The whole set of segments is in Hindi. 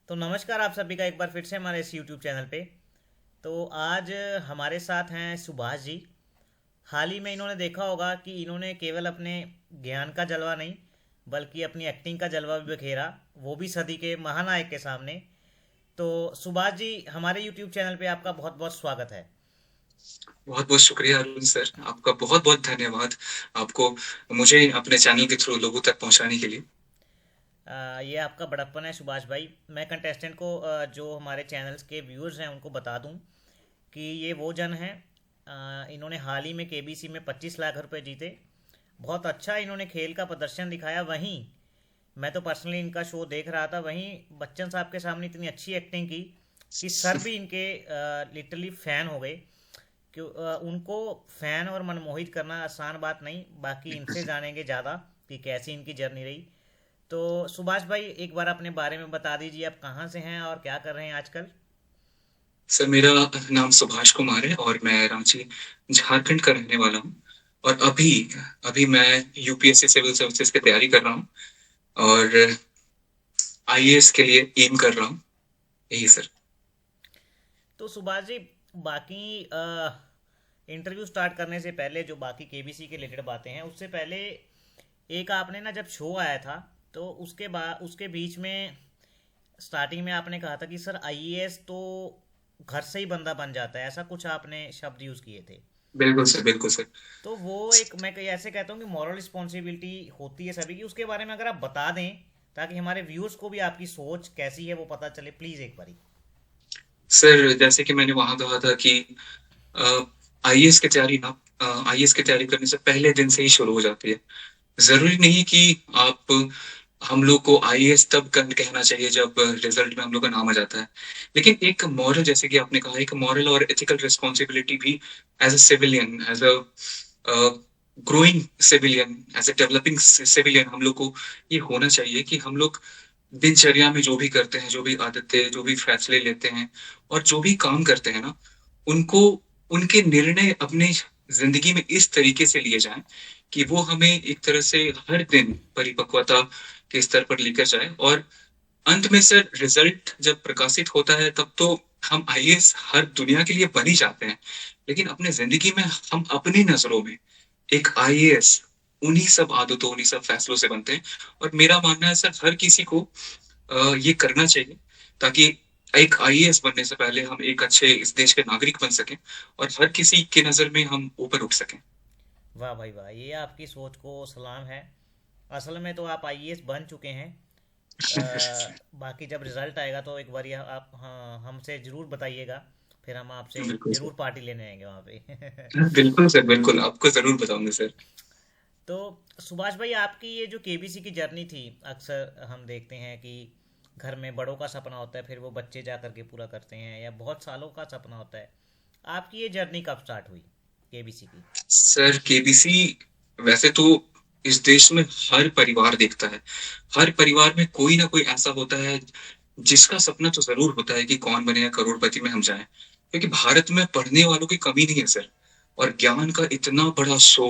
तो नमस्कार आप सभी का एक बार फिर से हमारे इस YouTube चैनल पे। तो आज हमारे साथ हैं सुभाष जी। हाल ही में इन्होंने देखा होगा कि इन्होंने केवल अपने ज्ञान का जलवा नहीं बल्कि अपनी एक्टिंग का जलवा भी बिखेरा, वो भी सदी के महानायक के सामने। तो सुभाष जी, हमारे YouTube चैनल पे आपका बहुत बहुत स्वागत है। बहुत बहुत शुक्रिया अरुण सर, आपका बहुत बहुत धन्यवाद आपको मुझे अपने चैनल के थ्रू लोगों तक पहुंचाने के लिए। ये आपका बड़प्पन है सुभाष भाई। मैं कंटेस्टेंट को जो हमारे चैनल्स के व्यूअर्स हैं उनको बता दूं कि ये वो जन हैं। इन्होंने हाल ही में केबीसी में 25 लाख रुपए जीते। बहुत अच्छा इन्होंने खेल का प्रदर्शन दिखाया। वहीं मैं तो पर्सनली इनका शो देख रहा था, वहीं बच्चन साहब के सामने इतनी अच्छी एक्टिंग की कि सर भी इनके लिटरली फ़ैन हो गए। कि उनको फ़ैन और मनमोहित करना आसान बात नहीं, बाकी इनसे जानेंगे ज़्यादा कि कैसी इनकी जर्नी रही। तो सुभाष भाई, एक बार अपने बारे में बता दीजिए, आप कहाँ से हैं और क्या कर रहे हैं आजकल। सर, मेरा नाम सुभाष कुमार है और मैं रांची झारखंड का रहने वाला हूँ। और अभी अभी मैं यूपीएससी सिविल सर्विसेज की तैयारी कर रहा हूँ और आईएएस के लिए एम कर रहा हूँ। यही सर। तो सुभाष जी, बाकी इंटरव्यू स्टार्ट करने से पहले जो बाकी केबीसी के रिलेटेड बातें हैं, उससे पहले एक आपने ना जब शो आया था, तो उसके बाद उसके बीच में स्टार्टिंग में आपने कहा था कि सर आईएएस तो घर से ही बंदा बन जाता है, ऐसा कुछ आपने शब्द यूज़ किए थे। बिल्कुल सर, बिल्कुल सर। तो वो एक मैं कहीं ऐसे कहता हूँ कि मॉरल रिस्पॉन्सिबिलिटी होती है सभी की, उसके बारे में अगर आप बता दें ताकि हमारे व्यूअर्स को भी आपकी सोच कैसी है वो पता चले, प्लीज़ एक बारी। सर, जैसे कि मैंने वहां कहा था कि आईएएस की तैयारी ना आईएएस की तैयारी करने से पहले दिन से ही शुरू हो जाती है। जरूरी नहीं कि आप हम लोग को आईएएस तब कहना चाहिए जब रिजल्ट में हम लोग का नाम आ जाता है। लेकिन एक मॉरल, जैसे कि आपने कहा, एक मॉरल और एथिकल रिस्पॉन्सिबिलिटी भी as a civilian, as a growing civilian, as a developing civilian, हम लोग को ये होना चाहिए कि हम लोग दिनचर्या में जो भी करते हैं, जो भी आदतें, जो भी फैसले लेते हैं और जो भी काम करते हैं ना, उनको उनके निर्णय अपने जिंदगी में इस तरीके से लिए जाएं कि वो हमें एक तरह से हर दिन परिपक्वता के स्तर पर लेकर जाए। और अंत में सर, रिजल्ट जब प्रकाशित होता है तब तो हम आईएएस हर दुनिया के लिए बन ही जाते हैं। लेकिन अपने जिंदगी में हम अपनी नजरों में एक आईएएस उन्हीं सब आदतों, उन्हीं सब फैसलों से बनते हैं। और मेरा मानना है सर, हर किसी को ये करना चाहिए ताकि एक आईएएस बनने से पहले हम एक अच्छे इस देश के नागरिक बन सकें और हर किसी के नजर में हम ऊपर उठ सकें। वाह भाई वाह, ये आपकी सोच को सलाम है। असल में तो आप आईएएस बन चुके हैं। बाकी जब रिजल्ट आएगा तो एक बार आप, हाँ, हमसे ज़रूर बताइएगा, फिर हम आपसे बिल्कुल ज़रूर पार्टी लेने आएंगे वहाँ पे। सर, बिल्कुल सर, बिल्कुल आपको जरूर बताऊंगे सर। तो सुभाष भाई, आपकी ये जो केबीसी की जर्नी थी, अक्सर हम देखते हैं कि घर में बड़ों का सपना होता है, फिर वो बच्चे जा करके पूरा करते हैं, या बहुत सालों का सपना होता है। आपकी ये जर्नी कब स्टार्ट हुई केबीसी की। सर, केबीसी वैसे तो इस देश में हर परिवार देखता है। हर परिवार में कोई ना कोई ऐसा होता है जिसका सपना तो जरूर होता है कि कौन बनेगा करोड़पति में हम जाएं, क्योंकि भारत में पढ़ने वालों की कमी नहीं है सर। और ज्ञान का इतना बड़ा शो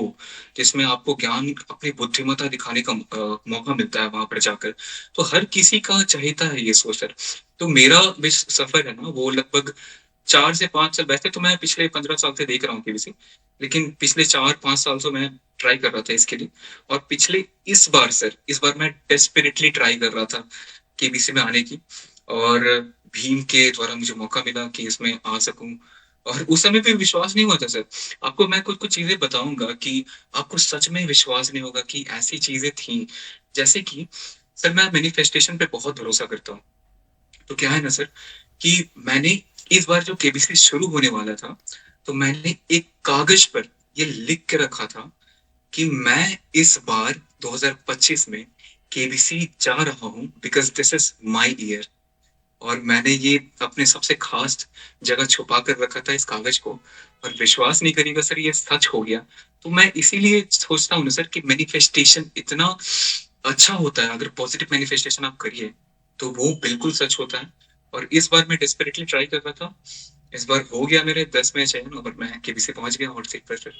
जिसमें आपको ज्ञान, अपनी बुद्धिमत्ता दिखाने का मौका मिलता है वहां पर जाकर। तो हर किसी का चाहता है ये सो सर। तो मेरा भी सफर है ना, वो लगभग 4 से 5 साल। वैसे तो मैं पिछले 15 साल से देख रहा हूँ केबीसी, लेकिन पिछले 4 5 साल से मैं ट्राई कर रहा था इसके लिए। और पिछले इस बार सर, इस बार मैं डेस्परेटली ट्राई कर रहा था केबीसी में आने की। और भीम के द्वारा मुझे मौका मिला कि इसमें आ सकूं। और उस समय पे विश्वास नहीं हुआ था सर। आपको मैं कुछ कुछ चीजें बताऊंगा कि आपको सच में विश्वास नहीं होगा कि ऐसी चीजें थी। जैसे कि सर, मैं मैनिफेस्टेशन पे बहुत भरोसा करता हूँ। तो क्या है ना सर, कि मैंने इस बार जो केबीसी शुरू होने वाला था, तो मैंने एक कागज पर ये लिख के रखा था कि मैं इस बार 2025 में केबीसी जा रहा हूँ because this is my year. और मैंने ये अपने सबसे खास जगह छुपा कर रखा था इस कागज को। और विश्वास नहीं करिएगा सर, ये सच हो गया। तो मैं इसीलिए सोचता हूँ ना सर कि मैनिफेस्टेशन इतना अच्छा होता है। अगर पॉजिटिव मैनिफेस्टेशन आप करिए तो वो बिल्कुल सच होता है। और इस बार मैं डेस्परेटली ट्राई कर रहा था। इस बार हो गया मेरे 10 में चयन और मैं केबीसी पहुंच गया हॉट सीट पर सर।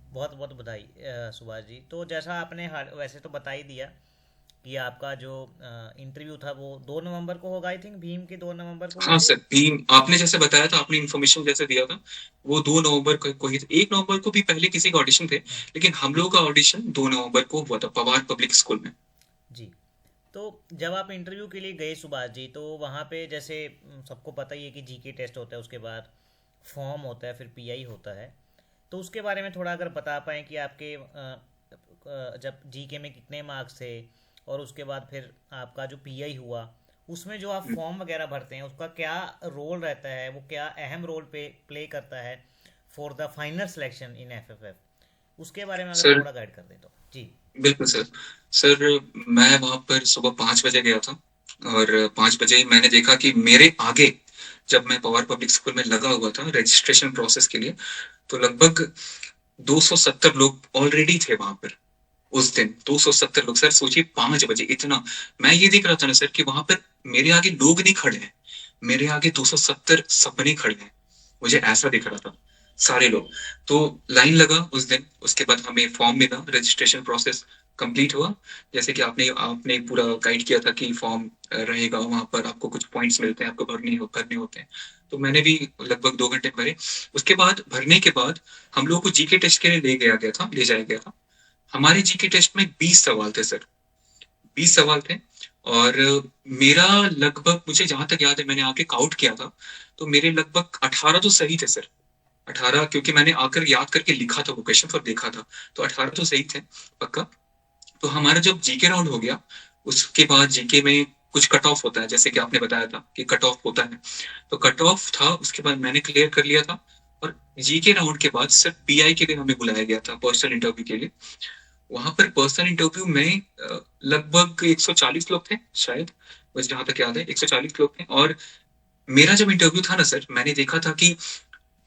बहुत बहुत बधाई सुभाष जी। तो जैसा आपने वैसे तो बता ही दिया, कि आपका जो इंटरव्यू था वो 2 नवंबर को होगा, आई थिंक भीम के 2 नवंबर को हुआ हाँ था। सर, भीम आपने जैसे बताया था, आपने इन्फॉर्मेशन जैसे दिया था, वो 2 नवंबर को ही 1 नवंबर को भी पहले किसी का ऑडिशन थे, हाँ लेकिन हम लोगों का ऑडिशन 2 नवंबर को हुआ था पवार पब्लिक स्कूल में। जी। तो जब आप इंटरव्यू के लिए गए सुभाष जी, तो वहाँ पे जैसे सबको पता ही है कि जीके टेस्ट होता है, उसके बाद फॉर्म होता है, फिर पीआई होता है। तो उसके बारे में थोड़ा अगर बता पाएँ कि आपके जब जीके में कितने मार्क्स थे, और उसके बाद फिर आपका जो पीआई हुआ, उसमें जो आप फॉर्म वगैरह भरते हैं उसका क्या रोल रहता है, वो क्या अहम रोल पे प्ले करता है for the final selection in FFF, उसके बारे में अगर सर थोड़ा गाइड कर दें तो जी। बिल्कुल सर। सर मैं वहां पर सुबह 5 बजे गया था, और 5 बजे ही मैंने देखा कि मेरे आगे, जब मैं पवार पब्लिक स्कूल में लगा हुआ था रजिस्ट्रेशन प्रोसेस के लिए, तो लगभग 270 लोग ऑलरेडी थे वहां पर। उस दिन 270 लोग, सर सोचिए 5 बजे इतना। मैं ये देख रहा था ना सर कि वहां पर मेरे आगे लोग नहीं खड़े हैं, मेरे आगे 270 सपने खड़े हैं, मुझे ऐसा दिख रहा था, सारे लोग। तो लाइन लगा उस दिन, उसके बाद हमें फॉर्म मिला, रजिस्ट्रेशन प्रोसेस कंप्लीट हुआ। जैसे कि आपने आपने पूरा गाइड किया था कि फॉर्म रहेगा वहां पर, आपको कुछ पॉइंट्स मिलते हैं, आपको भरने होते हैं। तो मैंने भी लगभग 2 घंटे भरे। उसके बाद भरने के बाद हम लोग को जीके टेस्ट के लिए ले जाया गया था। हमारे जीके टेस्ट में 20 सवाल थे सर, 20 सवाल थे। और मेरा लगभग, मुझे जहां तक याद है, मैंने आके काउंट किया था, तो मेरे लगभग 18 तो सही थे सर। 18, क्योंकि मैंने आकर याद करके लिखा था वो क्वेश्चन और देखा था, तो 18 तो सही थे पक्का। तो हमारा जब जीके राउंड हो गया, उसके बाद जीके में कुछ कट ऑफ होता है, जैसे कि आपने बताया था कि कट ऑफ होता है, तो कट ऑफ था, उसके बाद मैंने क्लियर कर लिया था। और जीके राउंड के बाद सर पीआई के लिए हमें बुलाया गया था, पर्सनल इंटरव्यू के लिए। वहां पर पर्सनल इंटरव्यू में लगभग 140 लोग थे शायद, मुझे जहां तक याद है 140 लोग थे। और मेरा जब इंटरव्यू था ना सर, मैंने देखा था कि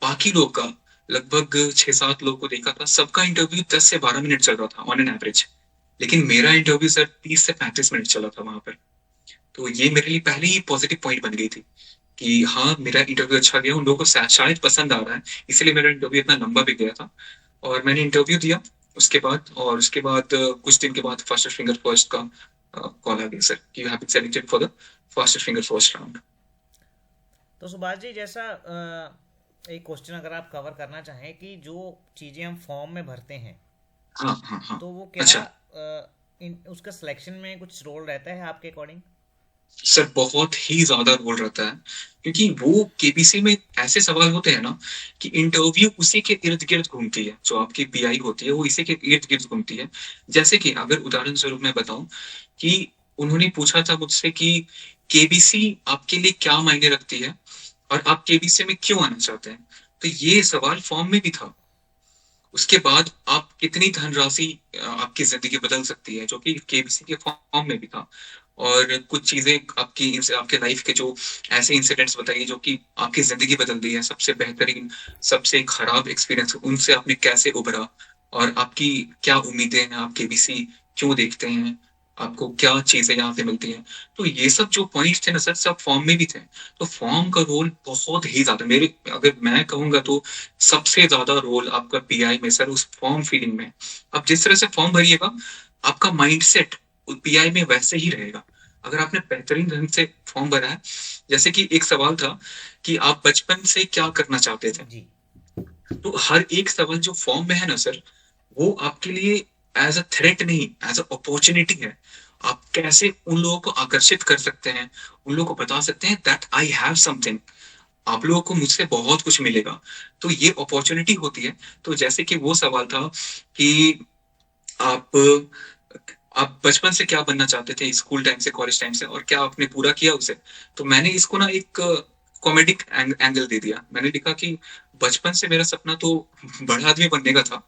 बाकी लोग का, लगभग 6-7 लोग को देखा था, सबका इंटरव्यू 10 से 12 मिनट चल रहा था ऑन एन एवरेज। लेकिन मेरा इंटरव्यू सर 30 से 35 मिनट चला था वहां पर। तो ये मेरे लिए पहले ही पॉजिटिव पॉइंट बन गई थी कि हाँ, मेरा इंटरव्यू अच्छा गया, उन लोगों को शायद पसंद आ रहा है, इसलिए मेरा इंटरव्यू इतना लंबा भी गया था। और मैंने इंटरव्यू दिया उसके बाद, और उसके बाद कुछ दिन के बाद फास्टर फिंगर फर्स्ट का कॉल आ गया सर कि you have been selected for the faster finger first round. तो सुभाष जी, जैसा एक क्वेश्चन अगर आप कवर करना चाहें कि जो चीज़ें हम फॉर्म में भरते हैं, हाँ हाँ हाँ। तो वो क्या अच्छा उसका सिलेक्शन में कुछ रोल रहता है आपके अकॉर्डिंग? सर, बहुत ही ज्यादा रोल रहता है, क्योंकि वो केबीसी में ऐसे सवाल होते हैं ना कि इंटरव्यू उसी के इर्द गिर्द घूमती है, जो आपकी पीआई होती है वो इसी के इर्द गिर्द घूमती है। जैसे कि अगर उदाहरण स्वरूप मैं बताऊं कि उन्होंने पूछा था मुझसे कि केबीसी आपके लिए क्या मायने रखती है, और आप केबीसी में क्यों आना चाहते हैं। तो ये सवाल फॉर्म में भी था। उसके बाद आप कितनी धनराशि आपकी जिंदगी बदल सकती है, जो कि केबीसी के फॉर्म में भी था। और कुछ चीजें आपकी आपके लाइफ के जो ऐसे इंसिडेंट्स बताइए जो कि आपकी जिंदगी बदल दी है, सबसे बेहतरीन, सबसे खराब एक्सपीरियंस, उनसे आपने कैसे उभरा, और आपकी क्या उम्मीदें हैं, आप केबीसी क्यों देखते हैं, आपको क्या चीजें यहाँ पे मिलती हैं। तो ये सब जो पॉइंट्स थे ना सर, सब फॉर्म में भी थे। तो फॉर्म का रोल बहुत ही ज्यादा, मेरे अगर मैं कहूंगा तो सबसे ज्यादा रोल आपका पीआई में सर, उस फॉर्म फिलिंग में। आप जिस तरह से फॉर्म भरिएगा, आपका माइंडसेट पीआई में वैसे ही रहेगा। अगर आपने बेहतरीन ढंग से फॉर्म भरा है, जैसे कि एक सवाल था कि आप बचपन से क्या करना चाहते थे, जी। तो हर एक सवाल जो फॉर्म में है ना सर, वो आपके लिए एज अ थ्रेट नहीं, एज अ अपॉर्चुनिटी है। आप कैसे उन लोगों को आकर्षित कर सकते हैं, उन लोगों को बता सकते हैं दैट आई हैव समथिंग, आप लोगों को मुझसे बहुत कुछ मिलेगा। तो ये अपॉर्चुनिटी होती है। तो जैसे कि वो सवाल था कि आप आप बचपन से क्या बनना चाहते थे, स्कूल टाइम से, कॉलेज टाइम से, और क्या आपने पूरा किया उसे। तो मैंने इसको ना एक कॉमेडिक एंगल दे दिया। मैंने लिखा कि बचपन से मेरा सपना तो बड़ा आदमी बनने का था,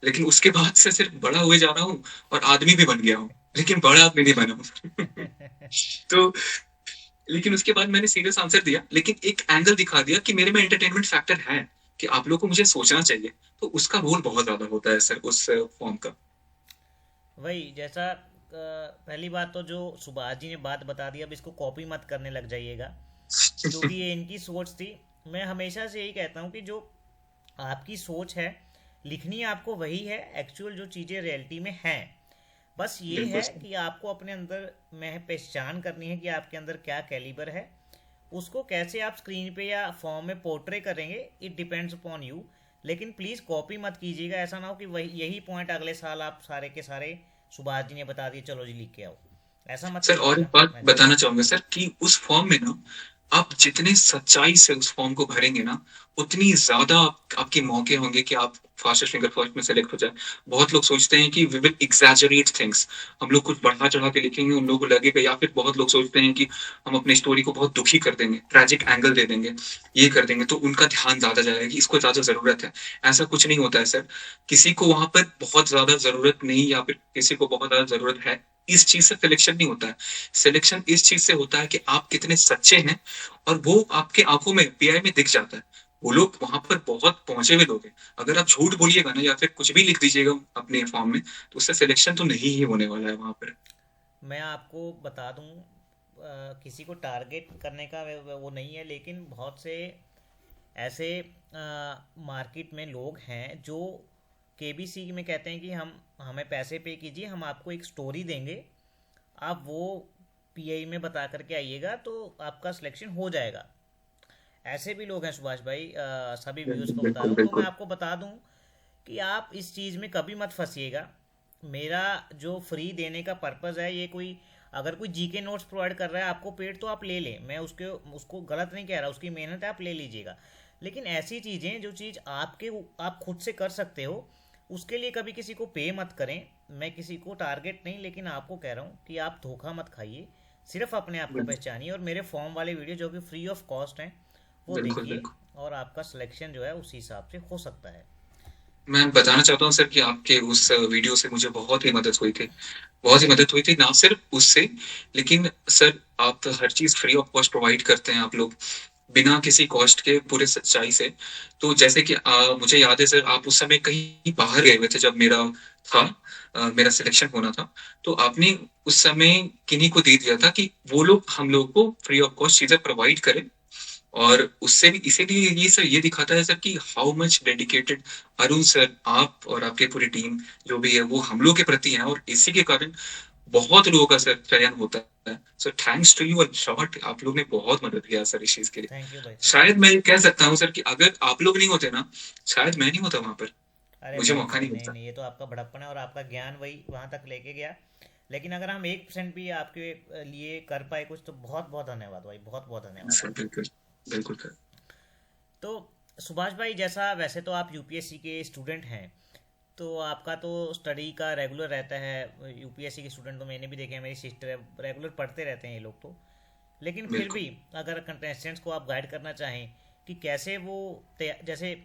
लेकिन उसके बाद से सिर्फ बड़ा हुए जा रहा हूँ और आदमी भी बन गया हूँ, लेकिन बड़ा आदमी नहीं बना हूँ। तो लेकिन उसके बाद मैंने सीरियस आंसर दिया, लेकिन एक एंगल दिखा दिया कि मेरे में एंटरटेनमेंट फैक्टर है, कि आप लोग को मुझे सोचना चाहिए। तो उसका रोल बहुत ज्यादा होता है सर उस फॉर्म का। वही जैसा पहली बात तो जो सुभाष जी ने बात बता दी, अब इसको कॉपी मत करने लग जाइएगा, क्योंकि ये इनकी सोच थी। मैं हमेशा से यही कहता हूँ कि जो आपकी सोच है, लिखनी आपको वही है, एक्चुअल जो चीज़ें रियलिटी में हैं बस ये बिल्कुल है सर। कि आपको अपने अंदर में पहचान करनी है कि आपके अंदर क्या कैलिबर है। उसको कैसे आप स्क्रीन पे या फॉर्म में पोर्ट्रे करेंगे, इट डिपेंड्स अपॉन यू। लेकिन प्लीज़ कॉपी मत कीजिएगा, ऐसा ना हो कि वही यही पॉइंट अगले साल आप सारे के सारे सुभाष जी ने बता दिए, चलो जी लिख के आओ। ऐसा मत सर और एक कीजिएगा। बात हाँ जी। बताना चाहूंगा सर कि उस फॉर्म में ना आप जितने सच्चाई से उस फॉर्म को भरेंगे ना, उतनी ज्यादा आपके मौके होंगे कि आप फास्टेस्ट फिंगर फर्स्ट में सेलेक्ट हो जाए। बहुत लोग सोचते हैं कि वी विल एग्जैजरेट थिंग्स, हम लोग कुछ बढ़ा चढ़ा के लिखेंगे, उन लोगों को लगेगा, या फिर बहुत लोग सोचते हैं कि हम अपनी स्टोरी को बहुत दुखी कर देंगे, ट्रैजिक एंगल दे देंगे, ये कर देंगे तो उनका ध्यान ज्यादा जाएगा कि इसको ज्यादा जरूरत है। ऐसा कुछ नहीं होता है सर। किसी को वहां पर बहुत ज्यादा जरूरत नहीं, या फिर किसी को बहुत ज्यादा जरूरत है, इस चीज से सिलेक्शन नहीं होता है। सिलेक्शन इस चीज से होता है कि आप कितने सच्चे हैं, और वो आपके आंखों में पीआई में दिख जाता है। वो लोग वहां पर बहुत पहुंचे हुए लोग हैं। अगर आप झूठ बोलिएगा ना, या फिर कुछ भी लिख दीजिएगा अपने फॉर्म में, तो उससे सिलेक्शन तो नहीं ही होने वाला है वहां पर। मैं आपको बता दूं, किसी को टारगेट करने का वो नहीं है, लेकिन बहुत से ऐसे मार्केट में लोग हैं जो केबीसी में कहते हैं कि हम हमें पैसे पे कीजिए, हम आपको एक स्टोरी देंगे, आप वो पीआई में बता करके आइएगा तो आपका सिलेक्शन हो जाएगा। ऐसे भी लोग हैं सुभाष भाई, सभी व्यूअर्स बिल्कुल को बता बिल्कुल रहा हूँ। तो मैं बिल्कुल। आपको बता दूं कि आप इस चीज़ में कभी मत फंसिएगा। मेरा जो फ्री देने का पर्पज़ है, ये कोई अगर कोई जीके नोट्स प्रोवाइड कर रहा है आपको पेड, तो आप ले लें, मैं उसके उसको गलत नहीं कह रहा, उसकी मेहनत है, आप ले लीजिएगा। लेकिन ऐसी चीज़ें जो चीज़ आप खुद से कर सकते हो, उसके लिए कभी किसी को पे मत करें। मैं किसी को टारगेट नहीं, लेकिन आपको कह रहा हूँ कि आप धोखा मत खाइए। सिर्फ अपने आप को बिल्कुल पहचानिए और मेरे फॉर्म वाले वीडियो जो कि फ्री ऑफ कॉस्ट हैं वो बिल्कुल देखिए, बिल्कुल। और आपका सिलेक्शन जो है उसी हिसाब से हो सकता है। मैं बताना चाहता हूँ सर कि आपके उस वीडियो से मुझे बहुत ही मदद हुई थी, बहुत ही मदद हुई थी, ना सिर्फ उससे, लेकिन सर आप हर चीज फ्री ऑफ कॉस्ट प्रोवाइड करते हैं आप लोग, बिना किसी कॉस्ट के, पूरे सच्चाई से। तो जैसे कि मुझे याद है सर, आप उस समय कहीं बाहर गए हुए थे जब मेरा था, मेरा सिलेक्शन होना था। तो आपने उस समय किन्हीं को दे दिया था कि वो लोग हम लोग को फ्री ऑफ कॉस्ट चीजें प्रोवाइड करें। और उससे भी इसीलिए ये सर ये दिखाता है सर कि how much dedicated Arun sir, आप और आपकी पूरी टीम जो भी है वो हम लोग के प्रति है, और इसी के कारण बहुत लोगों का सर चयन होता है। So thanks to you short, आप लोग ने बहुत मदद किया सर इस चीज के लिए। थैंक यू भाई, थैंक यू। शायद मैं कह सकता हूँ सर कि अगर आप लोग नहीं होते ना, शायद मैं नहीं होता वहां पर, अरे मुझे नहीं मौका भाई, नहीं नहीं मिलता। नहीं, ये तो आपका बड़प्पन है और आपका ज्ञान वही वहाँ तक लेके गया। लेकिन अगर हम 1% भी आपके लिए कर पाए कुछ, तो बहुत बहुत धन्यवाद भाई, बहुत बहुत धन्यवाद। सर बिल्कुल बिल्कुल सर। तो सुभाष भाई, जैसा वैसे तो आप यूपीएससी के स्टूडेंट हैं, तो आपका तो स्टडी का रेगुलर रहता है। यूपीएससी के स्टूडेंट तो मैंने भी देखे हैं, मेरी सिस्टर है, रेगुलर पढ़ते रहते हैं ये लोग तो। लेकिन फिर बिल्कुल भी अगर कंटेस्टेंट्स को आप गाइड करना चाहें कि कैसे वो जैसे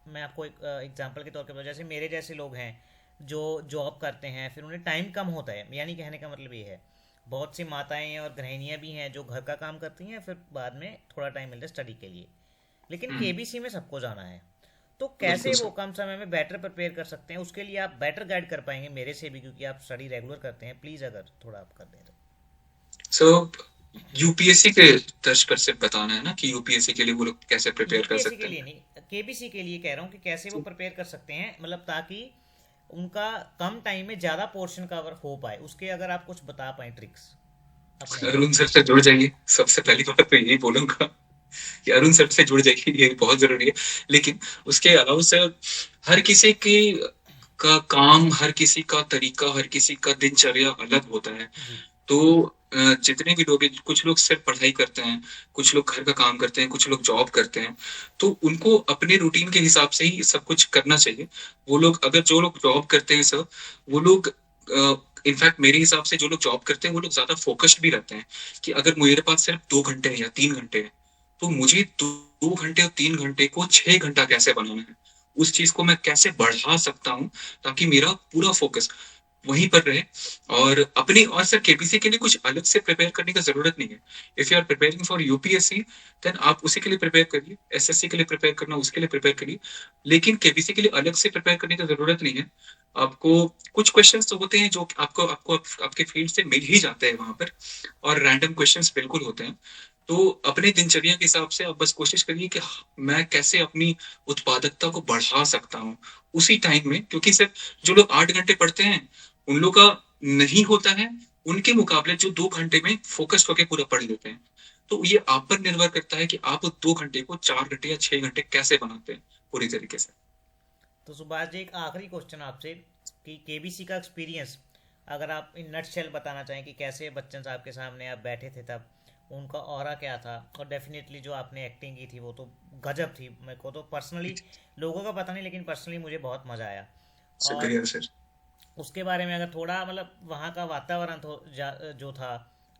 मैं आपको एक एग्जांपल के तौर पे बताऊं, जैसे मेरे जैसे लोग हैं जो जॉब करते हैं, फिर उन्हें टाइम कम होता है, यानी कहने का मतलब ये है, बहुत सी माताएं और गृहिणियां भी हैं जो घर का काम करती हैं, फिर बाद में थोड़ा टाइम मिलता है स्टडी के लिए। लेकिन केबीसी में सबको जाना है, तो बिल्कुल कैसे वो सर। कम समय में बेटर प्रिपेयर कर सकते हैं, उसके लिए आप बेटर गाइड कर पाएंगे मेरे से भी, क्योंकि आप स्टडी रेगुलर करते हैं। प्लीज़ अगर थोड़ा आप कर दें तो। सो यूपीएससी के तर्ज पर सिर्फ बताना है ना कि यूपीएससी के लिए वो लोग कैसे प्रिपेयर कर यूपीएससी के सकते हैं। लिए नहीं, केबीसी के लिए कह रहा हूँ कि कैसे वो प्रिपेयर कर सकते हैं, मतलब ताकि उनका कम टाइम में ज़्यादा पोर्शन कवर हो पाए, उसके अगर आप कुछ बता पाए ट्रिक्स अपने। अरुण सर से जुड़ जाइए, सबसे पहली बात तो यही बोलूंगा कि अरुण सर से जुड़ जाइए, ये बहुत जरूरी है। लेकिन उसके अलावा सर, हर किसी की का काम, हर किसी का तरीका, हर किसी का दिनचर्या अलग होता है। जी। तो जितने भी लोग हैं, कुछ लोग सिर्फ पढ़ाई करते हैं, कुछ लोग घर का काम करते हैं, कुछ लोग जॉब करते हैं, तो उनको अपने रूटीन के हिसाब से ही सब कुछ करना चाहिए। वो लोग, अगर जो लोग जॉब करते हैं सर, वो लोग इनफैक्ट मेरे हिसाब से जो लोग जॉब करते हैं वो लोग ज्यादा फोकस्ड भी रहते हैं कि अगर मेरे पास सिर्फ 2 घंटे हैं या 3 घंटे हैं, तो मुझे 2 घंटे और 3 घंटे को 6 घंटा कैसे बनाना है, उस चीज को मैं कैसे बढ़ा सकता हूँ, ताकि मेरा पूरा फोकस वहीं पर रहे। और अपनी, और सर केबीसी के लिए कुछ अलग से प्रिपेयर करने की जरूरत नहीं है। If you are preparing for UPSC, then आप उसी के लिए प्रिपेयर करिए, एसएससी के लिए प्रिपेयर करना उसके लिए प्रिपेयर करिए। लेकिन केबीसी के लिए अलग से प्रिपेयर करने की जरूरत नहीं है। आपको कुछ क्वेश्चंस तो होते हैं जो आपको आपको आपके फील्ड से मिल ही जाते हैं वहां पर, और रैंडम क्वेश्चंस बिल्कुल होते हैं। तो अपने दिनचर्या के हिसाब से आप बस कोशिश करिए कि मैं कैसे अपनी उत्पादकता को बढ़ा सकता हूँ उसी टाइम में, क्योंकि सर जो लोग 8 घंटे पढ़ते हैं, उन लोग का नहीं होता है, उनके मुकाबले जो 2 घंटे में फोकस्ड होके पूरा पढ़ लेते हैं। तो ये आप पर निर्भर करता है कि आप 2 घंटे को 4 घंटे या 6 घंटे कैसे बनाते हैं पूरी तरीके से। तो सुभाष जी, एक आखिरी क्वेश्चन आपसे कि केबीसी का एक्सपीरियंस अगर आप इन नटशेल बताना चाहें कि कैसे बच्चन साहब के सामने आप बैठे थे तब, उनका ऑरा क्या था, और डेफिनेटली जो आपने एक्टिंग की थी वो तो गजब थी। मेरे को तो पर्सनली, लोगों का पता नहीं, लेकिन पर्सनली मुझे बहुत मज़ा आया। और शुक्रिया सर। उसके बारे में अगर थोड़ा मतलब वहाँ का वातावरण जो था,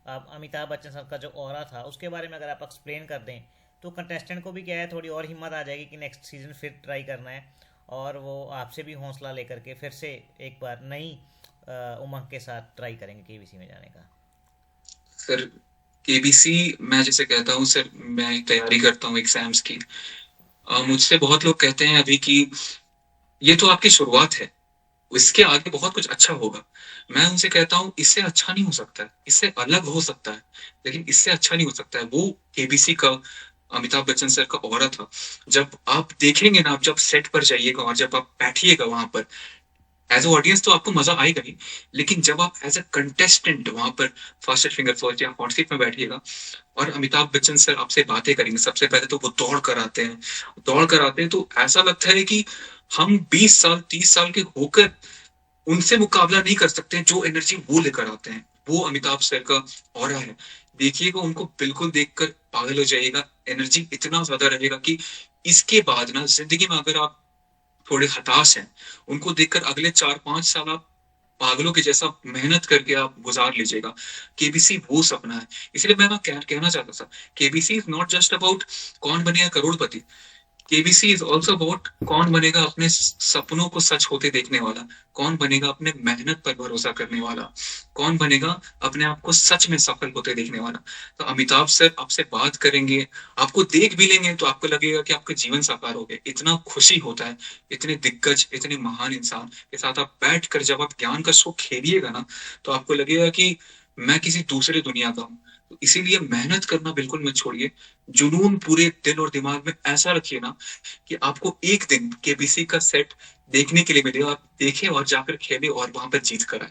अब अमिताभ बच्चन सर का जो ऑरा था उसके बारे में अगर आप एक्सप्लेन कर दें तो कंटेस्टेंट को भी क्या है, थोड़ी और हिम्मत आ जाएगी कि नेक्स्ट सीजन फिर ट्राई करना है, और वो आपसे भी हौसला लेकर के फिर से एक बार नई उमंग के साथ ट्राई करेंगे केबीसी में जाने का। सर केबीसी, मैं जैसे कहता हूँ सर, मैं तैयारी करता हूँ एग्जाम्स की। मुझसे बहुत लोग कहते हैं अभी कि ये तो आपकी शुरुआत है, इसके आगे बहुत कुछ अच्छा होगा। मैं उनसे कहता हूँ इससे अच्छा नहीं हो सकता है, इससे अलग हो सकता है, लेकिन इससे अच्छा नहीं हो सकता है। वो केबीसी का अमिताभ बच्चन सर का ऑरा था। जब आप देखेंगे ना, आप जब सेट पर जाइएगा और जब आप बैठिएगा वहां पर एज अ ऑडियंस, तो आपको मजा आएगा ही। लेकिन जब आप एज अ कंटेस्टेंट वहां पर फास्टेस्ट फिंगर फर्स्ट या हॉट सीट में बैठिएगा और अमिताभ बच्चन सर आपसे बातें करेंगे, सबसे पहले तो वो दौड़ कर आते हैं तो ऐसा लगता है कि हम 20 साल 30 साल के होकर उनसे मुकाबला नहीं कर सकते। जो एनर्जी वो लेकर आते हैं, वो अमिताभ सर का ऑरा है। देखिएगा, उनको बिल्कुल देखकर पागल हो जाइएगा। एनर्जी इतना ज्यादा रहेगा कि इसके बाद ना जिंदगी में अगर आप थोड़े हताश हैं, उनको देखकर अगले 4 5 साल आप पागलों के जैसा मेहनत करके आप गुजार लीजिएगा। केबीसी वो सपना है। इसलिए मैं कहना चाहता था, KBC is not just about कौन बनेगा करोड़पति। केबीसी इज ऑल्सो अबाउट कौन बनेगा अपने सपनों को सच होते देखने वाला, कौन बनेगा अपने मेहनत पर भरोसा करने वाला, कौन बनेगा अपने आप को सच में सफल होते देखने वाला। तो अमिताभ सर आपसे बात करेंगे, आपको देख भी लेंगे तो आपको लगेगा कि आपका जीवन साकार हो गया। इतना खुशी होता है इतने दिग्गज, इतने महान इंसान के साथ आप बैठ कर जब आप ज्ञान का शो खेलिएगा ना, तो आपको लगेगा कि मैं किसी दूसरे दुनिया का हूँ। तो इसीलिए मेहनत करना बिल्कुल मत छोड़िए। जुनून पूरे दिल और दिमाग में ऐसा रखिए ना कि आपको एक दिन केबीसी का सेट देखने के लिए मिले, आप देखें और जाकर खेले और वहां पर जीत कर आए।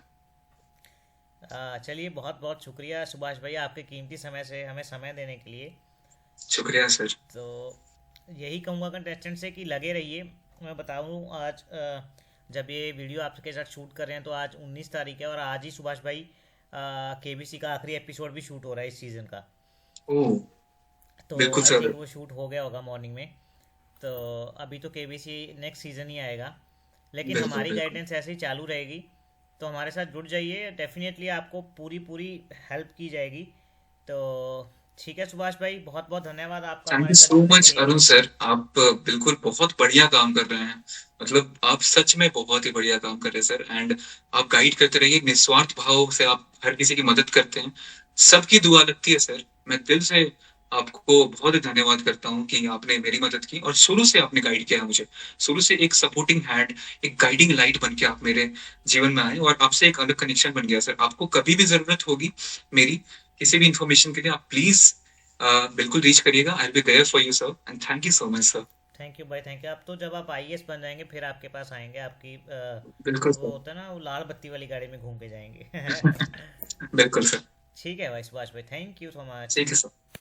चलिए, बहुत बहुत शुक्रिया सुभाष भाई आपके कीमती समय से हमें समय देने के लिए। शुक्रिया सर। तो यही कहूँगा कंटेस्टेंट से कि लगे रहिए। मैं बताऊँ आज जब ये वीडियो आपके साथ शूट कर रहे हैं तो आज 19 तारीख है, और आज ही सुभाष भाई केबीसी का आखिरी एपिसोड भी शूट हो रहा है इस सीज़न का। ओ, तो बिल्कुल आई सर। थिंक वो शूट हो गया होगा मॉर्निंग में। तो अभी तो केबीसी नेक्स्ट सीज़न ही आएगा, लेकिन बिल्कुल हमारी बिल्कुल। गाइडेंस ऐसे ही चालू रहेगी। तो हमारे साथ जुड़ जाइए, डेफिनेटली आपको पूरी पूरी हेल्प की जाएगी। तो ठीक है सुभाष भाई, बहुत बहुत धन्यवाद आपका थैंक हमारे यू साथ सो जुड़ने के मच लिए। अरुण सर, आप बिल्कुल बहुत बढ़िया काम कर रहे हैं। मतलब आप सच में बहुत ही बढ़िया काम कर रहे हैं सर। एंड आप गाइड करते रहिए, निस्वार्थ भाव से आप हर किसी की मदद करते हैं। सबकी दुआ लगती है सर। मैं दिल से आपको बहुत ही धन्यवाद करता हूँ कि आपने मेरी मदद की और शुरू से आपने गाइड किया है मुझे। शुरू से एक सपोर्टिंग हैंड, एक गाइडिंग लाइट बन के आप मेरे जीवन में आए और आपसे एक अलग कनेक्शन बन गया सर। आपको कभी भी जरूरत होगी मेरी किसी भी इंफॉर्मेशन के लिए, आप प्लीज बिल्कुल रीच करिएगा। I will be there for you sir, and thank you so much sir. Thank you भाई, थैंक यू। अब तो जब आप आईएएस बन जाएंगे फिर आपके पास आएंगे, आपकी बिल्कुल वो सर। होता है ना, वो लाल बत्ती वाली गाड़ी में घूम के जाएंगे। बिल्कुल सर। ठीक है भाई सुभाष भाई, थैंक यू सो मच। ठीक है सर।